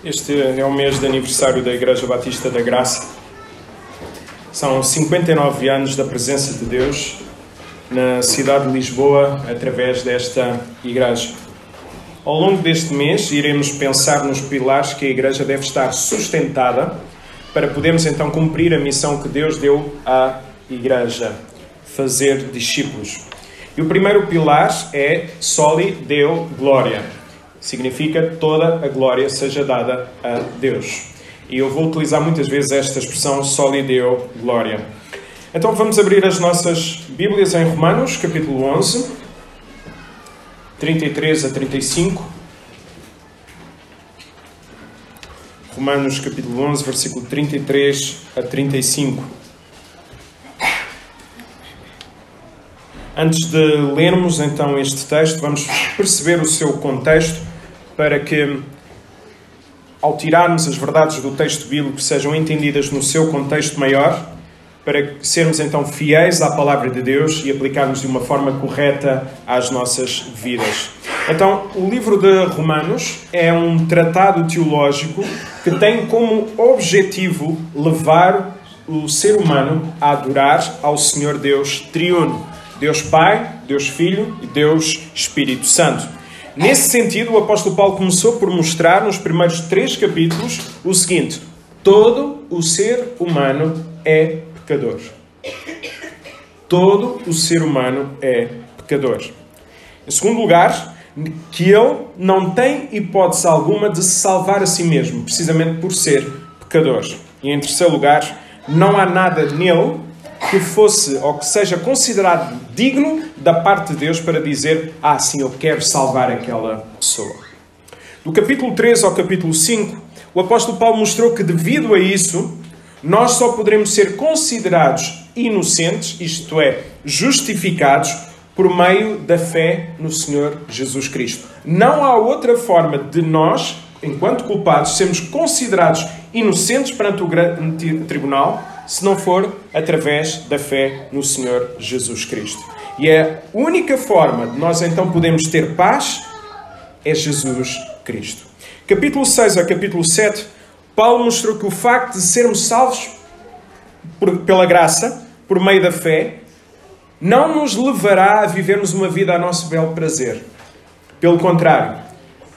Este é o mês de aniversário da Igreja Batista da Graça. São 59 anos da presença de Deus na cidade de Lisboa através desta igreja. Ao longo deste mês iremos pensar nos pilares que a igreja deve estar sustentada para podermos então cumprir a missão que Deus deu à igreja, fazer discípulos. E o primeiro pilar é Soli Deo Gloria. Significa toda a glória seja dada a Deus. E eu vou utilizar muitas vezes esta expressão Soli Deo Gloria. Então vamos abrir as nossas Bíblias em Romanos, capítulo 11, 33 a 35. Romanos, capítulo 11, versículo 33 a 35. Antes de lermos então este texto, vamos perceber o seu contexto para que, ao tirarmos as verdades do texto bíblico, sejam entendidas no seu contexto maior, para sermos então fiéis à palavra de Deus e aplicarmos de uma forma correta às nossas vidas. Então, o livro de Romanos é um tratado teológico que tem como objetivo levar o ser humano a adorar ao Senhor Deus triuno. Deus Pai, Deus Filho e Deus Espírito Santo. Nesse sentido, o apóstolo Paulo começou por mostrar nos primeiros 3 capítulos o seguinte: todo o ser humano é pecador. Todo o ser humano é pecador. Em segundo lugar, que ele não tem hipótese alguma de se salvar a si mesmo, precisamente por ser pecador. E em terceiro lugar, não há nada nele que fosse ou que seja considerado digno da parte de Deus para dizer: sim, eu quero salvar aquela pessoa. Do capítulo 3 ao capítulo 5, o apóstolo Paulo mostrou que devido a isso, nós só poderemos ser considerados inocentes, isto é, justificados, por meio da fé no Senhor Jesus Cristo. Não há outra forma de nós, enquanto culpados, sermos considerados inocentes perante o grande tribunal, se não for através da fé no Senhor Jesus Cristo. E a única forma de nós então podermos ter paz é Jesus Cristo. Capítulo 6 a capítulo 7, Paulo mostrou que o facto de sermos salvos pela graça, por meio da fé, não nos levará a vivermos uma vida a nosso belo prazer. Pelo contrário,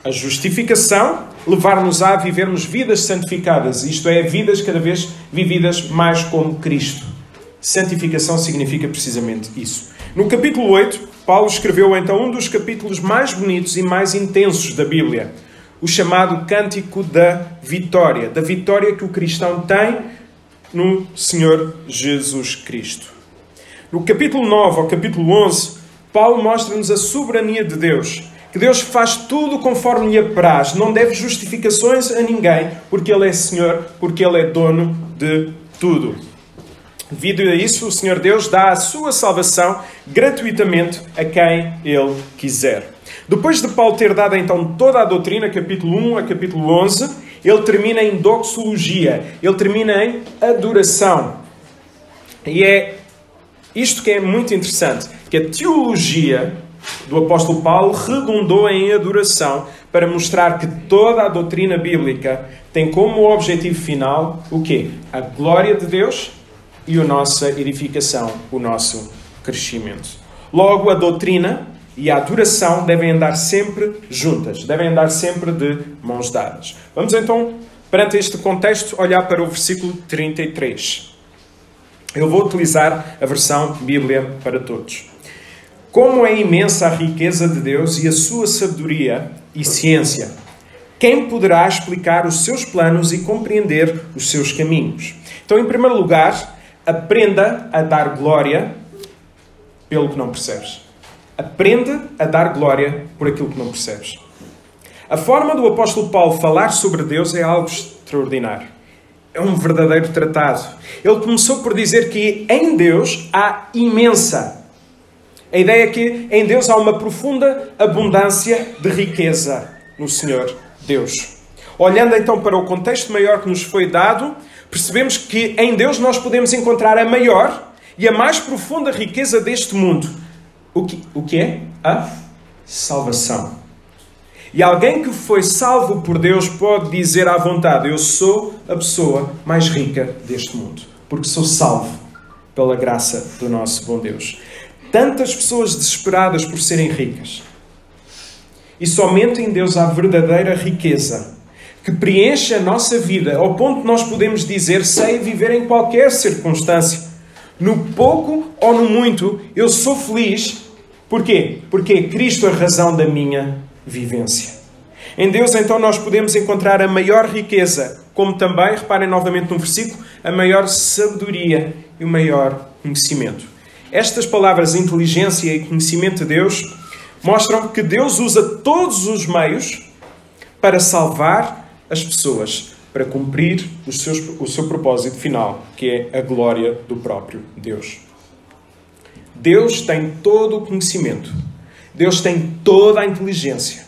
a justificação levar-nos a vivermos vidas santificadas, isto é, vidas cada vez vividas mais como Cristo. Santificação significa precisamente isso. No capítulo 8, Paulo escreveu então um dos capítulos mais bonitos e mais intensos da Bíblia, o chamado Cântico da Vitória que o cristão tem no Senhor Jesus Cristo. No capítulo 9 ao capítulo 11, Paulo mostra-nos a soberania de Deus, que Deus faz tudo conforme lhe apraz, não deve justificações a ninguém, porque Ele é Senhor, porque Ele é dono de tudo. Devido a isso, o Senhor Deus dá a sua salvação gratuitamente a quem Ele quiser. Depois de Paulo ter dado então toda a doutrina, capítulo 1 a capítulo 11, ele termina em doxologia, ele termina em adoração. E é isto que é muito interessante, que a teologia do apóstolo Paulo redundou em adoração para mostrar que toda a doutrina bíblica tem como objetivo final o quê? A glória de Deus e a nossa edificação, o nosso crescimento. Logo, a doutrina e a adoração devem andar sempre juntas, devem andar sempre de mãos dadas. Vamos então, perante este contexto, olhar para o versículo 33. Eu vou utilizar a versão Bíblia para todos. Como é imensa a riqueza de Deus e a sua sabedoria e ciência! Quem poderá explicar os seus planos e compreender os seus caminhos? Então, em primeiro lugar, aprenda a dar glória pelo que não percebes. Aprenda a dar glória por aquilo que não percebes. A forma do apóstolo Paulo falar sobre Deus é algo extraordinário. É um verdadeiro tratado. Ele começou por dizer que em Deus há imensa. A ideia é que em Deus há uma profunda abundância de riqueza no Senhor Deus. Olhando então para o contexto maior que nos foi dado, percebemos que em Deus nós podemos encontrar a maior e a mais profunda riqueza deste mundo. O que é? A salvação. E alguém que foi salvo por Deus pode dizer à vontade: eu sou a pessoa mais rica deste mundo, porque sou salvo pela graça do nosso bom Deus. Tantas pessoas desesperadas por serem ricas. E somente em Deus há verdadeira riqueza, que preenche a nossa vida, ao ponto de nós podemos dizer: sei viver em qualquer circunstância. No pouco ou no muito, eu sou feliz. Porquê? Porque é Cristo a razão da minha vivência. Em Deus, então, nós podemos encontrar a maior riqueza, como também, reparem novamente no versículo, a maior sabedoria e o maior conhecimento. Estas palavras, inteligência e conhecimento de Deus, mostram que Deus usa todos os meios para salvar as pessoas, para cumprir o seu propósito final, que é a glória do próprio Deus. Deus tem todo o conhecimento. Deus tem toda a inteligência.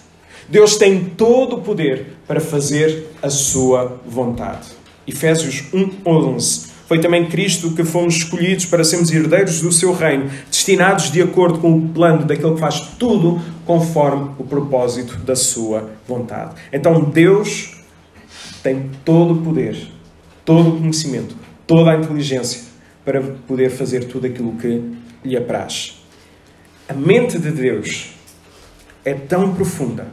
Deus tem todo o poder para fazer a sua vontade. Efésios 1:11. Foi também Cristo que fomos escolhidos para sermos herdeiros do seu reino, destinados de acordo com o plano daquele que faz tudo conforme o propósito da sua vontade. Então Deus tem todo o poder, todo o conhecimento, toda a inteligência para poder fazer tudo aquilo que lhe apraz. A mente de Deus é tão profunda,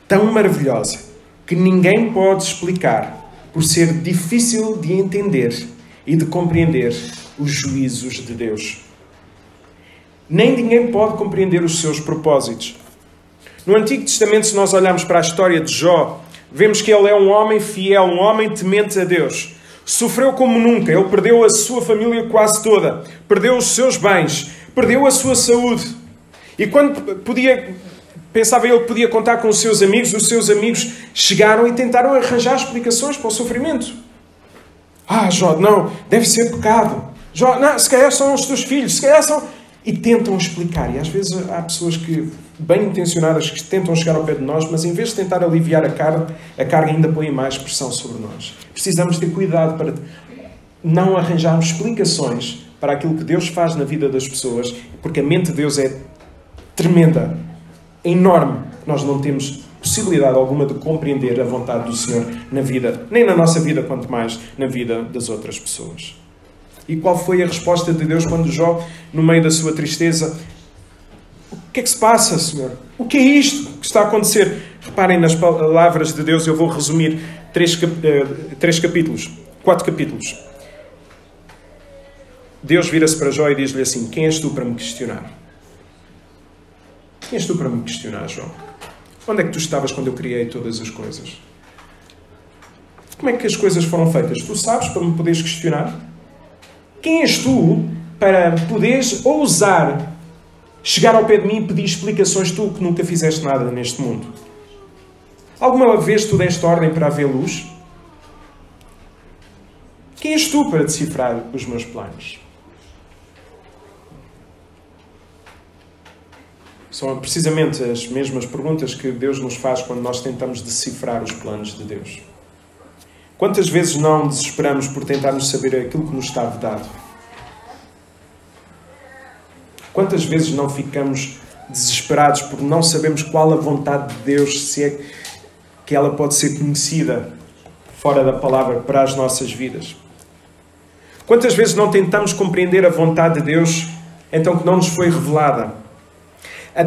tão maravilhosa, que ninguém pode explicar, por ser difícil de entender e de compreender os juízos de Deus. Nem ninguém pode compreender os seus propósitos. No Antigo Testamento, se nós olharmos para a história de Jó, vemos que ele é um homem fiel, um homem temente a Deus. Sofreu como nunca. Ele perdeu a sua família quase toda. Perdeu os seus bens. Perdeu a sua saúde. E quando pensava ele que podia contar com os seus amigos chegaram e tentaram arranjar explicações para o sofrimento. Jó, não, deve ser pecado. Jó, não, se calhar são os teus filhos, se calhar são... E tentam explicar. E às vezes há pessoas bem intencionadas que tentam chegar ao pé de nós, mas em vez de tentar aliviar a carga ainda põe mais pressão sobre nós. Precisamos ter cuidado para não arranjarmos explicações para aquilo que Deus faz na vida das pessoas, porque a mente de Deus é tremenda, é enorme. Nós não temos possibilidade alguma de compreender a vontade do Senhor na vida, nem na nossa vida, quanto mais na vida das outras pessoas. E qual foi a resposta de Deus quando Jó, no meio da sua tristeza: o que é que se passa, Senhor? O que é isto que está a acontecer? Reparem nas palavras de Deus, eu vou resumir 4 capítulos. Deus vira-se para Jó e diz-lhe assim: quem és tu para me questionar? Quem és tu para me questionar, Jó? Onde é que tu estavas quando eu criei todas as coisas? Como é que as coisas foram feitas? Tu sabes, para me poderes questionar? Quem és tu para poderes ousar chegar ao pé de mim e pedir explicações, tu que nunca fizeste nada neste mundo? Alguma vez tu deste ordem para haver luz? Quem és tu para decifrar os meus planos? São precisamente as mesmas perguntas que Deus nos faz quando nós tentamos decifrar os planos de Deus. Quantas vezes não desesperamos por tentarmos saber aquilo que nos está vedado? Quantas vezes não ficamos desesperados por não sabermos qual a vontade de Deus, se é que ela pode ser conhecida fora da palavra para as nossas vidas? Quantas vezes não tentamos compreender a vontade de Deus, então que não nos foi revelada? A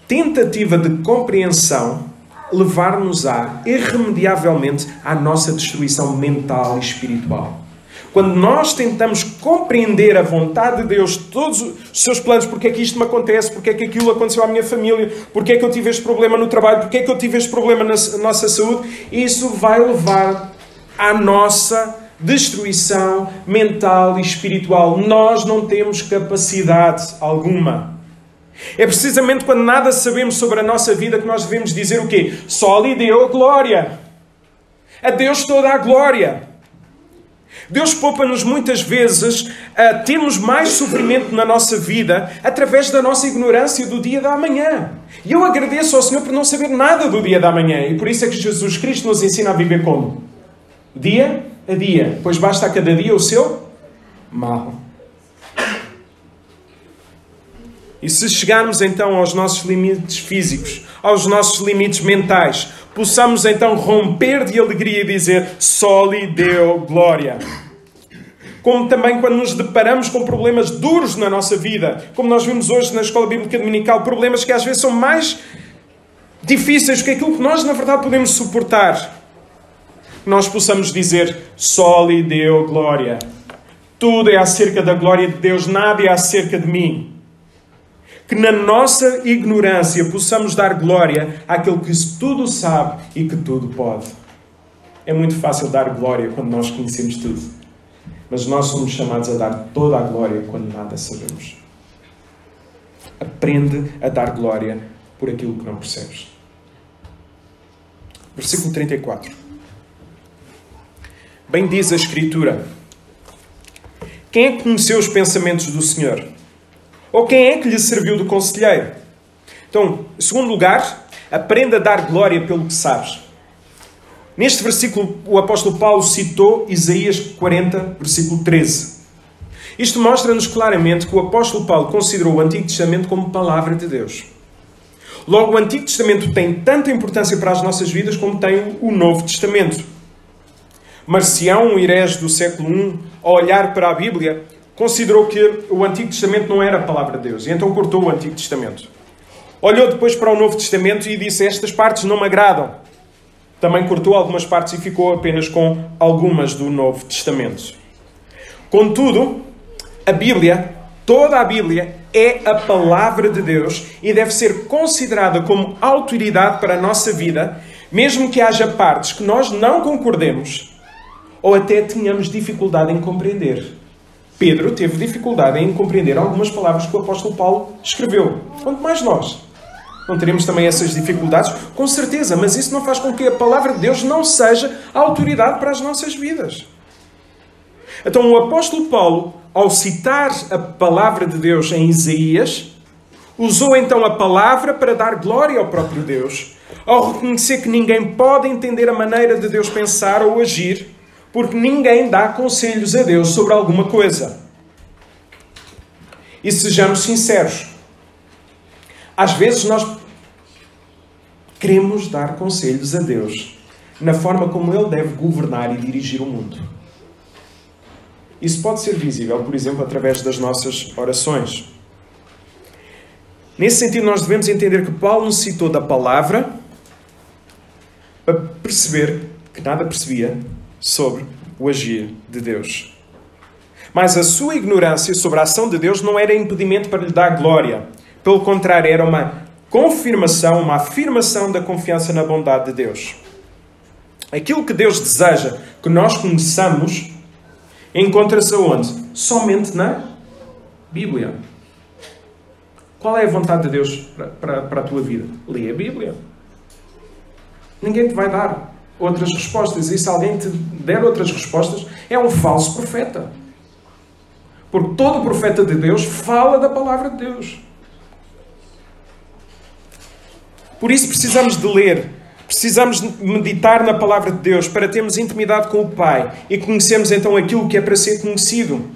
tentativa de compreensão levar-nos-á irremediavelmente à nossa destruição mental e espiritual. Quando nós tentamos compreender a vontade de Deus, todos os seus planos, porque é que isto me acontece, porque é que aquilo aconteceu à minha família, porque é que eu tive este problema no trabalho, porque é que eu tive este problema na nossa saúde, isso vai levar à nossa destruição mental e espiritual. Nós não temos capacidade alguma. É precisamente quando nada sabemos sobre a nossa vida que nós devemos dizer o quê? Só lhe deu a glória. A Deus toda a glória. Deus poupa-nos muitas vezes a termos mais sofrimento na nossa vida através da nossa ignorância do dia da manhã. E eu agradeço ao Senhor por não saber nada do dia da manhã. E por isso é que Jesus Cristo nos ensina a viver como? Dia a dia. Pois basta a cada dia o seu mal. E se chegarmos então aos nossos limites físicos, aos nossos limites mentais, possamos então romper de alegria e dizer: só lhe deu glória. Como também quando nos deparamos com problemas duros na nossa vida, como nós vimos hoje na Escola Bíblica Dominical, problemas que às vezes são mais difíceis do que aquilo que nós na verdade podemos suportar, nós possamos dizer: só lhe deu glória. Tudo é acerca da glória de Deus, nada é acerca de mim. Que na nossa ignorância possamos dar glória àquele que tudo sabe e que tudo pode. É muito fácil dar glória quando nós conhecemos tudo. Mas nós somos chamados a dar toda a glória quando nada sabemos. Aprende a dar glória por aquilo que não percebes. Versículo 34. Bem diz a Escritura: quem é que conheceu os pensamentos do Senhor? Ou quem é que lhe serviu de conselheiro? Então, em segundo lugar, aprenda a dar glória pelo que sabes. Neste versículo, o apóstolo Paulo citou Isaías 40, versículo 13. Isto mostra-nos claramente que o apóstolo Paulo considerou o Antigo Testamento como palavra de Deus. Logo, o Antigo Testamento tem tanta importância para as nossas vidas como tem o Novo Testamento. Marcião, um herege do século I, ao olhar para a Bíblia, considerou que o Antigo Testamento não era a palavra de Deus, e então cortou o Antigo Testamento. Olhou depois para o Novo Testamento e disse: estas partes não me agradam. Também cortou algumas partes e ficou apenas com algumas do Novo Testamento. Contudo, a Bíblia, toda a Bíblia, é a palavra de Deus e deve ser considerada como autoridade para a nossa vida, mesmo que haja partes que nós não concordemos ou até tenhamos dificuldade em compreender. Pedro teve dificuldade em compreender algumas palavras que o apóstolo Paulo escreveu. Quanto mais nós. Não teremos também essas dificuldades? Com certeza, mas isso não faz com que a palavra de Deus não seja a autoridade para as nossas vidas. Então o apóstolo Paulo, ao citar a palavra de Deus em Isaías, usou então a palavra para dar glória ao próprio Deus, ao reconhecer que ninguém pode entender a maneira de Deus pensar ou agir, porque ninguém dá conselhos a Deus sobre alguma coisa. E sejamos sinceros, às vezes nós queremos dar conselhos a Deus na forma como Ele deve governar e dirigir o mundo. Isso pode ser visível, por exemplo, através das nossas orações. Nesse sentido, nós devemos entender que Paulo necessitou da palavra para perceber que nada percebia sobre o agir de Deus. Mas a sua ignorância sobre a ação de Deus não era impedimento para lhe dar glória. Pelo contrário, era uma confirmação, uma afirmação da confiança na bondade de Deus. Aquilo que Deus deseja que nós conheçamos encontra-se aonde? Somente na Bíblia. Qual é a vontade de Deus para a tua vida? Lê a Bíblia. Ninguém te vai dar outras respostas. E se alguém te der outras respostas, é um falso profeta. Porque todo profeta de Deus fala da palavra de Deus. Por isso precisamos de ler, precisamos de meditar na palavra de Deus para termos intimidade com o Pai e conhecermos então aquilo que é para ser conhecido.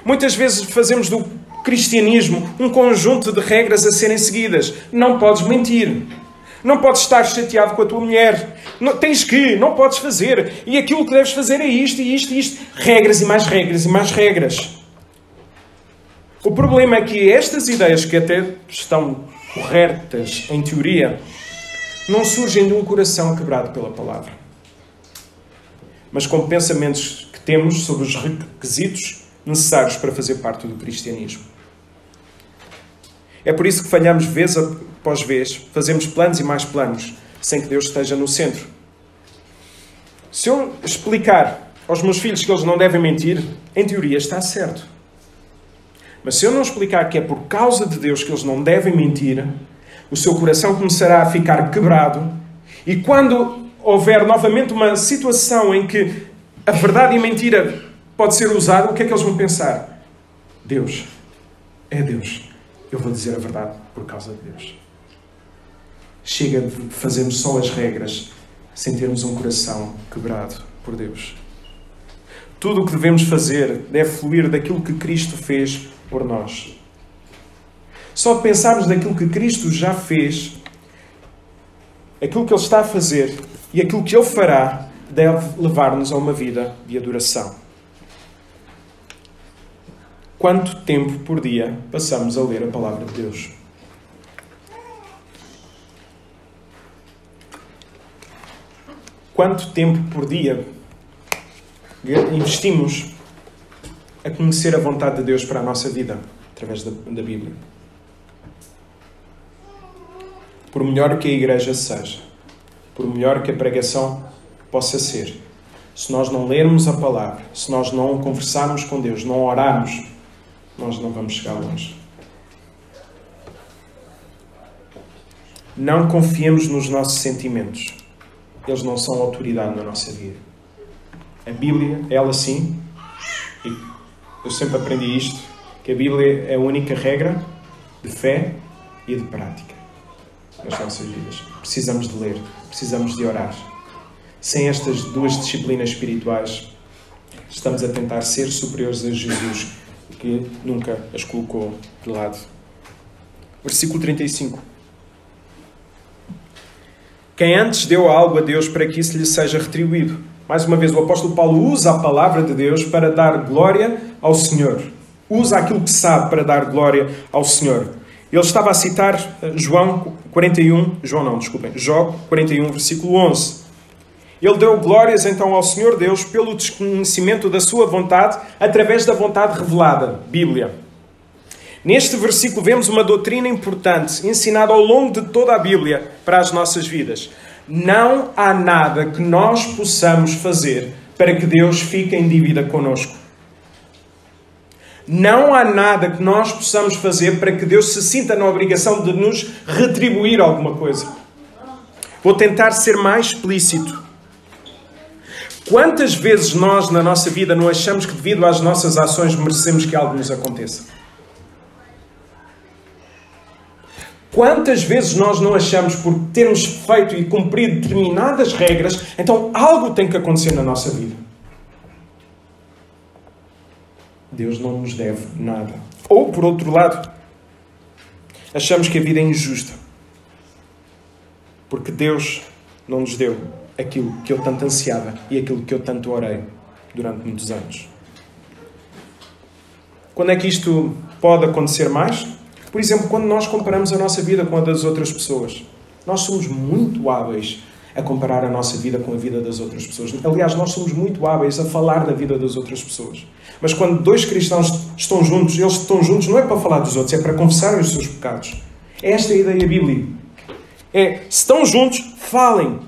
Muitas vezes fazemos do cristianismo um conjunto de regras a serem seguidas. Não podes mentir. Não podes estar chateado com a tua mulher. Não podes fazer. E aquilo que deves fazer é isto e isto e isto. Regras e mais regras e mais regras. O problema é que estas ideias, que até estão corretas em teoria, não surgem de um coração quebrado pela palavra, mas com pensamentos que temos sobre os requisitos necessários para fazer parte do cristianismo. É por isso que falhamos vez após vez, fazemos planos e mais planos, sem que Deus esteja no centro. Se eu explicar aos meus filhos que eles não devem mentir, em teoria está certo. Mas se eu não explicar que é por causa de Deus que eles não devem mentir, o seu coração começará a ficar quebrado. E quando houver novamente uma situação em que a verdade e a mentira pode ser usada, o que é que eles vão pensar? Deus. É Deus. Eu vou dizer a verdade por causa de Deus. Chega de fazermos só as regras sem termos um coração quebrado por Deus. Tudo o que devemos fazer deve fluir daquilo que Cristo fez por nós. Só de pensarmos naquilo que Cristo já fez, aquilo que Ele está a fazer e aquilo que Ele fará, deve levar-nos a uma vida de adoração. Quanto tempo por dia passamos a ler a Palavra de Deus? Quanto tempo por dia investimos a conhecer a vontade de Deus para a nossa vida, através da Bíblia? Por melhor que a igreja seja, por melhor que a pregação possa ser, se nós não lermos a palavra, se nós não conversarmos com Deus, não orarmos, nós não vamos chegar longe. Não confiemos nos nossos sentimentos. Eles não são autoridade na nossa vida. A Bíblia, ela sim, e eu sempre aprendi isto, que a Bíblia é a única regra de fé e de prática nas nossas vidas. Precisamos de ler, precisamos de orar. Sem estas duas disciplinas espirituais, estamos a tentar ser superiores a Jesus, que nunca as colocou de lado. Versículo 35. Quem antes deu algo a Deus para que isso lhe seja retribuído. Mais uma vez, o apóstolo Paulo usa a palavra de Deus para dar glória ao Senhor. Usa aquilo que sabe para dar glória ao Senhor. Ele estava a citar Jó 41, versículo 11. Ele deu glórias então ao Senhor Deus pelo desconhecimento da sua vontade através da vontade revelada, Bíblia. Neste versículo vemos uma doutrina importante, ensinada ao longo de toda a Bíblia para as nossas vidas. Não há nada que nós possamos fazer para que Deus fique em dívida connosco. Não há nada que nós possamos fazer para que Deus se sinta na obrigação de nos retribuir alguma coisa. Vou tentar ser mais explícito. Quantas vezes nós, na nossa vida, não achamos que devido às nossas ações merecemos que algo nos aconteça? Quantas vezes nós não achamos, por termos feito e cumprido determinadas regras, então algo tem que acontecer na nossa vida? Deus não nos deve nada. Ou, por outro lado, achamos que a vida é injusta. Porque Deus não nos deu aquilo que eu tanto ansiava e aquilo que eu tanto orei durante muitos anos. Quando é que isto pode acontecer mais? Por exemplo, quando nós comparamos a nossa vida com a das outras pessoas. Nós somos muito hábeis a comparar a nossa vida com a vida das outras pessoas. Aliás, nós somos muito hábeis a falar da vida das outras pessoas. Mas quando dois cristãos estão juntos, eles estão juntos não é para falar dos outros, é para confessarem os seus pecados. Esta é a ideia bíblica. Se estão juntos, falem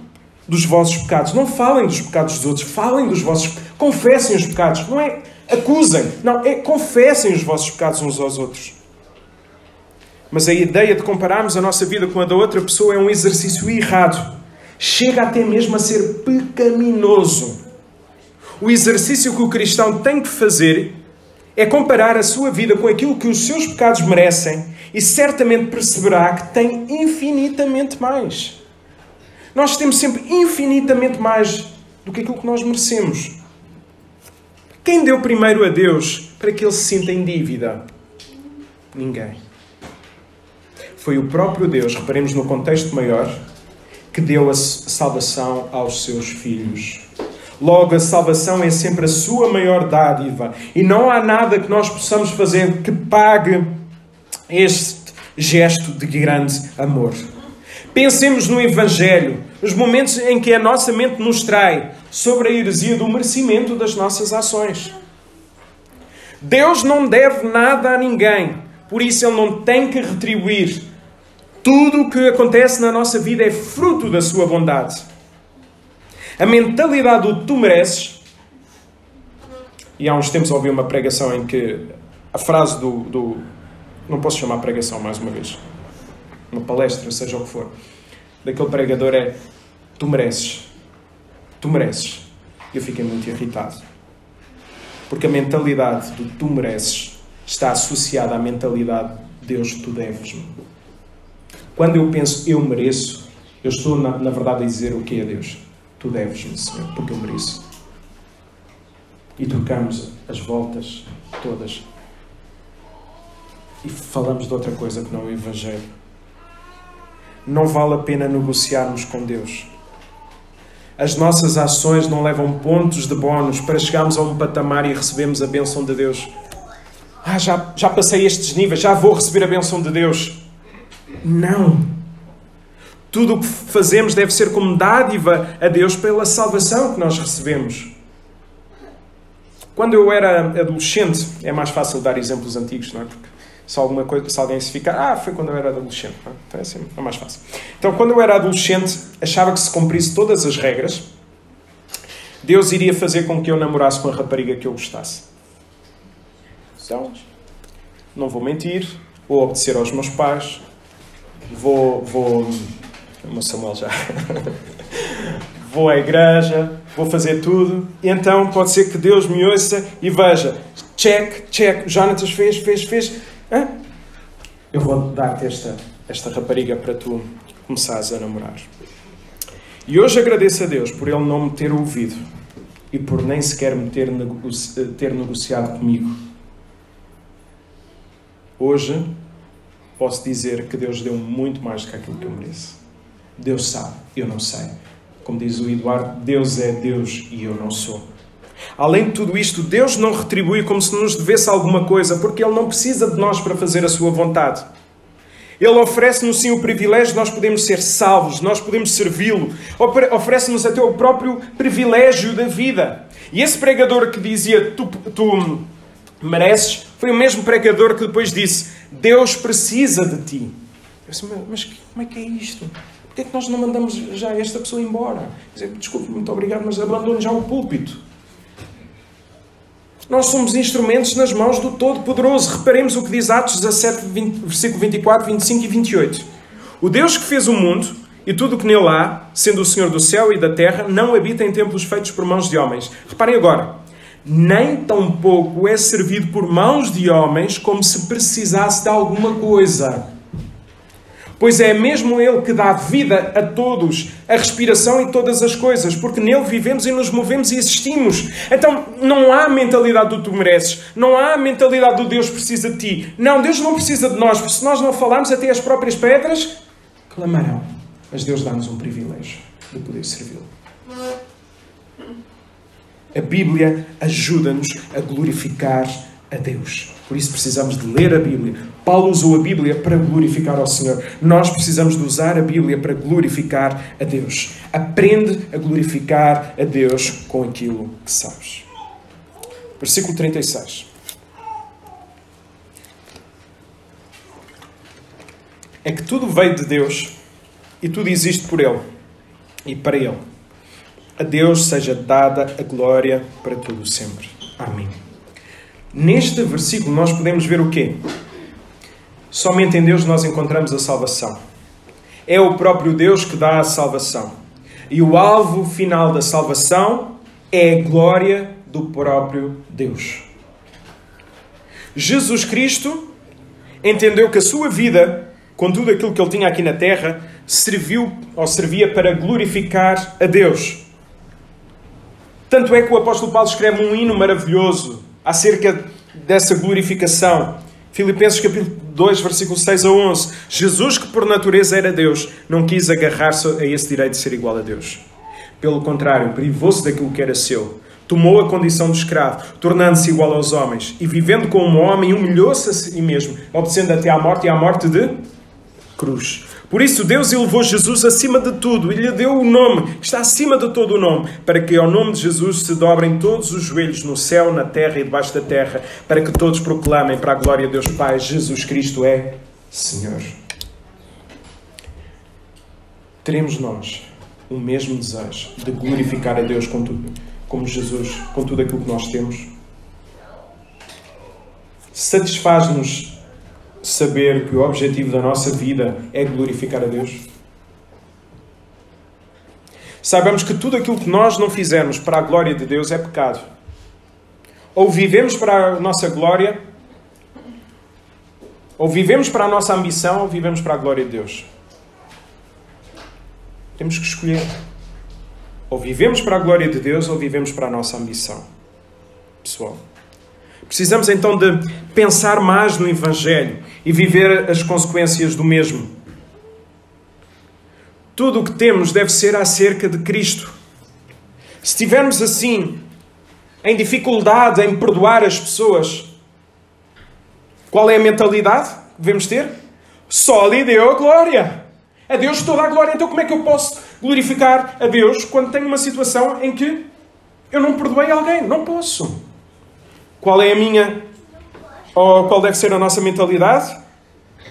dos vossos pecados. Não falem dos pecados dos outros, falem dos vossos pecados. Confessem os pecados. Não é acusem, não, confessem os vossos pecados uns aos outros. Mas a ideia de compararmos a nossa vida com a da outra pessoa é um exercício errado. Chega até mesmo a ser pecaminoso. O exercício que o cristão tem que fazer é comparar a sua vida com aquilo que os seus pecados merecem e certamente perceberá que tem infinitamente mais. Nós temos sempre infinitamente mais do que aquilo que nós merecemos. Quem deu primeiro a Deus para que Ele se sinta em dívida? Ninguém. Foi o próprio Deus, reparemos no contexto maior, que deu a salvação aos seus filhos. Logo, a salvação é sempre a sua maior dádiva. E não há nada que nós possamos fazer que pague este gesto de grande amor. Pensemos no Evangelho, nos momentos em que a nossa mente nos trai sobre a heresia do merecimento das nossas ações. Deus não deve nada a ninguém, por isso Ele não tem que retribuir. Tudo o que acontece na nossa vida é fruto da sua bondade. A mentalidade do tu mereces, e há uns tempos ouvi uma pregação em que a frase não posso chamar pregação mais uma vez, uma palestra, seja o que for, daquele pregador é tu mereces. Tu mereces. Eu fiquei muito irritado. Porque a mentalidade do tu mereces está associada à mentalidade de Deus, tu deves-me. Quando eu penso eu mereço, eu estou na verdade a dizer o que é Deus. Tu deves-me, Senhor, porque eu mereço. E trocamos as voltas todas. e falamos de outra coisa que não o Evangelho. Não vale a pena negociarmos com Deus. As nossas ações não levam pontos de bónus para chegarmos a um patamar e recebermos a bênção de Deus. Já passei estes níveis, já vou receber a bênção de Deus. Não. Tudo o que fazemos deve ser como dádiva a Deus pela salvação que nós recebemos. Quando eu era adolescente, é mais fácil dar exemplos antigos, não é? Porque se alguém se ficar, foi quando eu era adolescente, não é? Então é assim, é mais fácil. Então, quando eu era adolescente, achava que se cumprisse todas as regras, Deus iria fazer com que eu namorasse com a rapariga que eu gostasse. Então, não vou mentir, vou obedecer aos meus pais, vou o meu Samuel já. Vou à igreja, vou fazer tudo. E então pode ser que Deus me ouça e veja. Check. Jonatas fez. Eu vou dar-te esta rapariga para tu começares a namorar. E hoje agradeço a Deus por Ele não me ter ouvido e por nem sequer me ter negociado comigo. Hoje posso dizer que Deus deu muito mais do que aquilo que eu mereço. Deus sabe, eu não sei. Como diz o Eduardo, Deus é Deus e eu não sou. Além de tudo isto, Deus não retribui como se nos devesse alguma coisa, porque Ele não precisa de nós para fazer a sua vontade. Ele oferece-nos sim o privilégio de nós podemos ser salvos, nós podemos servi-lo. Oferece-nos até o próprio privilégio da vida. E esse pregador que dizia, tu mereces, foi o mesmo pregador que depois disse, Deus precisa de ti. Eu disse, mas como é que é isto? Porquê é que nós não mandamos já esta pessoa embora? Dizer, desculpe, muito obrigado, mas abandone já o púlpito. Nós somos instrumentos nas mãos do Todo-Poderoso. Reparemos o que diz Atos 17, versículo 24, 25 e 28. O Deus que fez o mundo e tudo o que nele há, sendo o Senhor do céu e da terra, não habita em templos feitos por mãos de homens. Reparem agora. Nem tampouco é servido por mãos de homens como se precisasse de alguma coisa. Pois é mesmo Ele que dá vida a todos, a respiração e todas as coisas, porque nele vivemos e nos movemos e existimos. Então não há mentalidade do tu mereces, não há mentalidade do Deus precisa de ti. Não, Deus não precisa de nós, porque se nós não falarmos, até as próprias pedras clamarão. Mas Deus dá-nos um privilégio de poder servi-lo. A Bíblia ajuda-nos a glorificar a Deus. Por isso precisamos de ler a Bíblia. Paulo usou a Bíblia para glorificar ao Senhor. Nós precisamos de usar a Bíblia para glorificar a Deus. Aprende a glorificar a Deus com aquilo que sabes. Versículo 36. É que tudo veio de Deus e tudo existe por Ele e para Ele. A Deus seja dada a glória para todo sempre. Amém. Neste versículo nós podemos ver o quê? Somente em Deus nós encontramos a salvação. É o próprio Deus que dá a salvação. E o alvo final da salvação é a glória do próprio Deus. Jesus Cristo entendeu que a sua vida, com tudo aquilo que Ele tinha aqui na terra, servia para glorificar a Deus. Tanto é que o apóstolo Paulo escreve um hino maravilhoso acerca dessa glorificação. Filipenses capítulo 2, versículo 6 a 11. Jesus, que por natureza era Deus, não quis agarrar-se a esse direito de ser igual a Deus. Pelo contrário, privou-se daquilo que era seu. Tomou a condição de escravo, tornando-se igual aos homens. E vivendo como um homem, humilhou-se a si mesmo, obedecendo até à morte e à morte de cruz. Por isso Deus elevou Jesus acima de tudo e lhe deu o nome, que está acima de todo o nome, para que ao nome de Jesus se dobrem todos os joelhos no céu, na terra e debaixo da terra, para que todos proclamem para a glória de Deus Pai, Jesus Cristo é Senhor. Teremos nós o mesmo desejo de glorificar a Deus com tudo, como Jesus, com tudo aquilo que nós temos? Satisfaz-nos saber que o objetivo da nossa vida é glorificar a Deus? Saibamos que tudo aquilo que nós não fizermos para a glória de Deus é pecado. Ou vivemos para a nossa glória, ou vivemos para a nossa ambição, ou vivemos para a glória de Deus. Temos que escolher. Ou vivemos para a glória de Deus, ou vivemos para a nossa ambição pessoal. Precisamos então de pensar mais no Evangelho e viver as consequências do mesmo. Tudo o que temos deve ser acerca de Cristo. Se estivermos assim, em dificuldade em perdoar as pessoas, qual é a mentalidade que devemos ter? Só lhe deu a glória. A Deus toda a glória. Então como é que eu posso glorificar a Deus quando tenho uma situação em que eu não perdoei alguém? Não posso. Qual é a minha, ou qual deve ser a nossa mentalidade?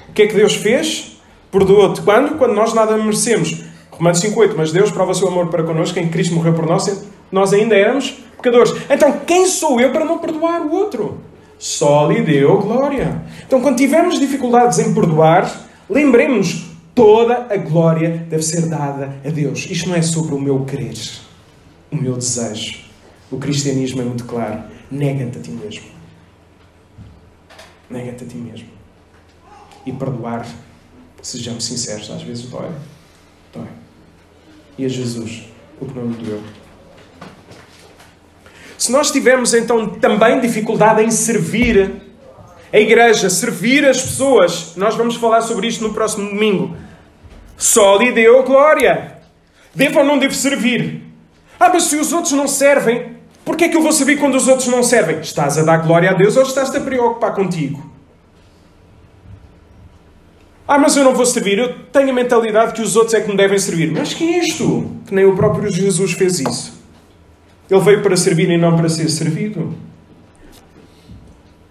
O que é que Deus fez? Perdoou-te. Quando? Quando nós nada merecemos. Romanos 5:8. Mas Deus prova o seu amor para connosco, em Cristo morreu por nós ainda éramos pecadores. Então quem sou eu para não perdoar o outro? Só lhe deu glória. Então quando tivermos dificuldades em perdoar, lembremos, toda a glória deve ser dada a Deus. Isto não é sobre o meu querer, o meu desejo. O cristianismo é muito claro. Nega-te a ti mesmo. Nega-te a ti mesmo. E perdoar, sejamos sinceros, às vezes dói. Dói. E a Jesus, o que não lhe doeu. Se nós tivermos então também dificuldade em servir a igreja, servir as pessoas, nós vamos falar sobre isto no próximo domingo. Só lhe deu glória. Devo ou não devo servir? Mas se os outros não servem, porquê é que eu vou servir quando os outros não servem? Estás a dar glória a Deus ou estás-te a preocupar contigo? Mas eu não vou servir. Eu tenho a mentalidade que os outros é que me devem servir. Mas que é isto? Que nem o próprio Jesus fez isso. Ele veio para servir e não para ser servido.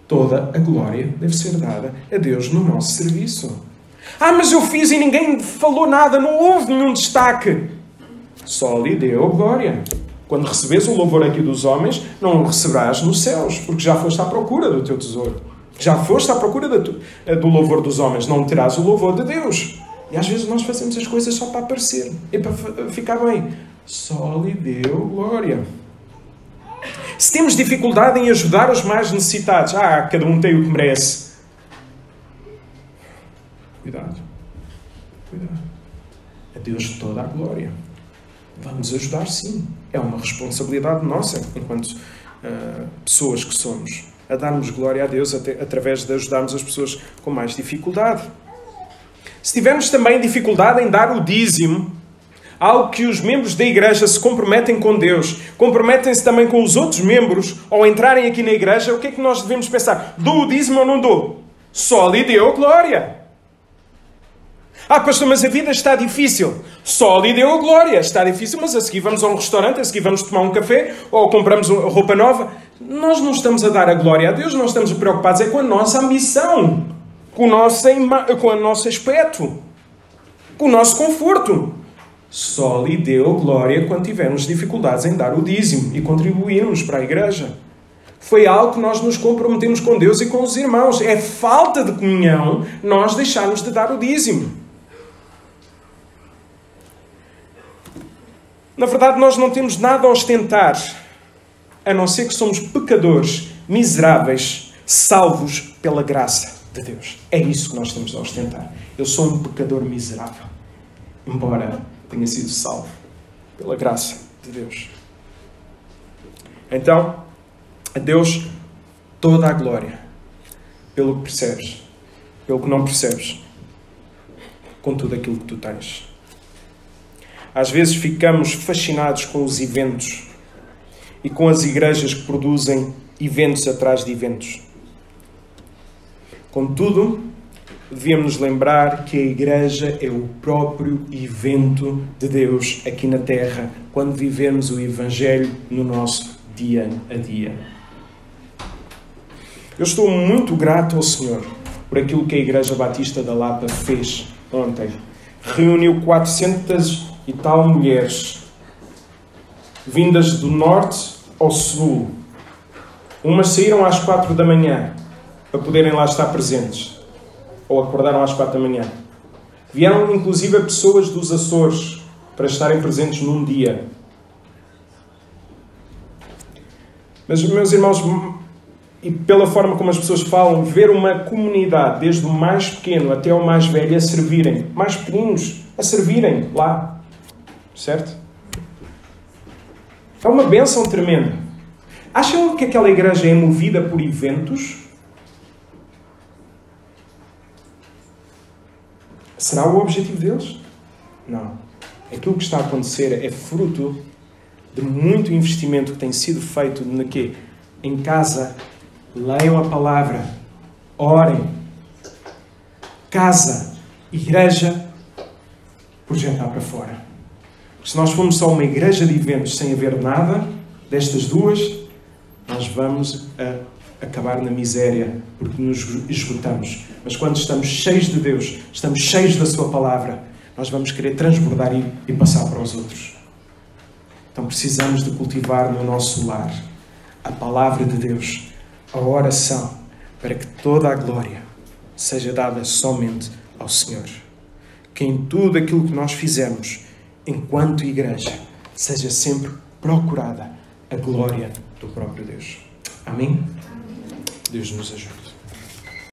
Toda a glória deve ser dada a Deus no nosso serviço. Mas eu fiz e ninguém falou nada, não houve nenhum destaque. Só lhe deu glória. Quando recebes o louvor aqui dos homens, não o receberás nos céus, porque já foste à procura do teu tesouro. Já foste à procura do louvor dos homens, não terás o louvor de Deus. E às vezes nós fazemos as coisas só para aparecer e para ficar bem. Só lhe deu glória. Se temos dificuldade em ajudar os mais necessitados, cada um tem o que merece. Cuidado. Cuidado. A Deus toda a glória. Vamos ajudar, sim. É uma responsabilidade nossa, enquanto pessoas que somos, a darmos glória a Deus através de ajudarmos as pessoas com mais dificuldade. Se tivermos também dificuldade em dar o dízimo, algo que os membros da igreja se comprometem com Deus, comprometem-se também com os outros membros, ao entrarem aqui na igreja, o que é que nós devemos pensar? Dou o dízimo ou não dou? Só lhe deu glória. Pastor, mas a vida está difícil. Só lhe deu glória. Está difícil, mas a seguir vamos a um restaurante, a seguir vamos tomar um café, ou compramos roupa nova. Nós não estamos a dar a glória a Deus, nós estamos preocupados com a nossa ambição, com o nosso aspecto, com o nosso conforto. Só lhe deu glória quando tivermos dificuldades em dar o dízimo e contribuirmos para a igreja. Foi algo que nós nos comprometemos com Deus e com os irmãos. É falta de comunhão nós deixarmos de dar o dízimo. Na verdade, nós não temos nada a ostentar, a não ser que somos pecadores, miseráveis, salvos pela graça de Deus. É isso que nós temos a ostentar. Eu sou um pecador miserável, embora tenha sido salvo pela graça de Deus. Então, a Deus toda a glória, pelo que percebes, pelo que não percebes, com tudo aquilo que tu tens. Às vezes ficamos fascinados com os eventos e com as igrejas que produzem eventos atrás de eventos. Contudo, devíamos nos lembrar que a igreja é o próprio evento de Deus aqui na Terra, quando vivemos o Evangelho no nosso dia a dia. Eu estou muito grato ao Senhor por aquilo que a Igreja Batista da Lapa fez ontem. Reuniu 400 e tal mulheres, vindas do norte ao sul. Umas saíram às 4 da manhã para poderem lá estar presentes, ou acordaram às 4 da manhã. Vieram inclusive pessoas dos Açores para estarem presentes num dia. Mas, meus irmãos, e pela forma como as pessoas falam, ver uma comunidade, desde o mais pequeno até o mais velho, a servirem, mais pequenos, a servirem lá. Certo? É uma bênção tremenda. Acham que aquela igreja é movida por eventos? Será o objetivo deles? Não. Aquilo que está a acontecer é fruto de muito investimento que tem sido feito na quê? Em casa, leiam a palavra, orem. Casa, igreja, projetar para fora. Porque se nós formos só uma igreja de eventos sem haver nada destas duas, nós vamos acabar na miséria, porque nos esgotamos. Mas quando estamos cheios de Deus, estamos cheios da sua palavra, nós vamos querer transbordar e passar para os outros. Então precisamos de cultivar no nosso lar a palavra de Deus, a oração, para que toda a glória seja dada somente ao Senhor. Que em tudo aquilo que nós fizermos, enquanto igreja, seja sempre procurada a glória do próprio Deus. Amém? Deus nos ajude.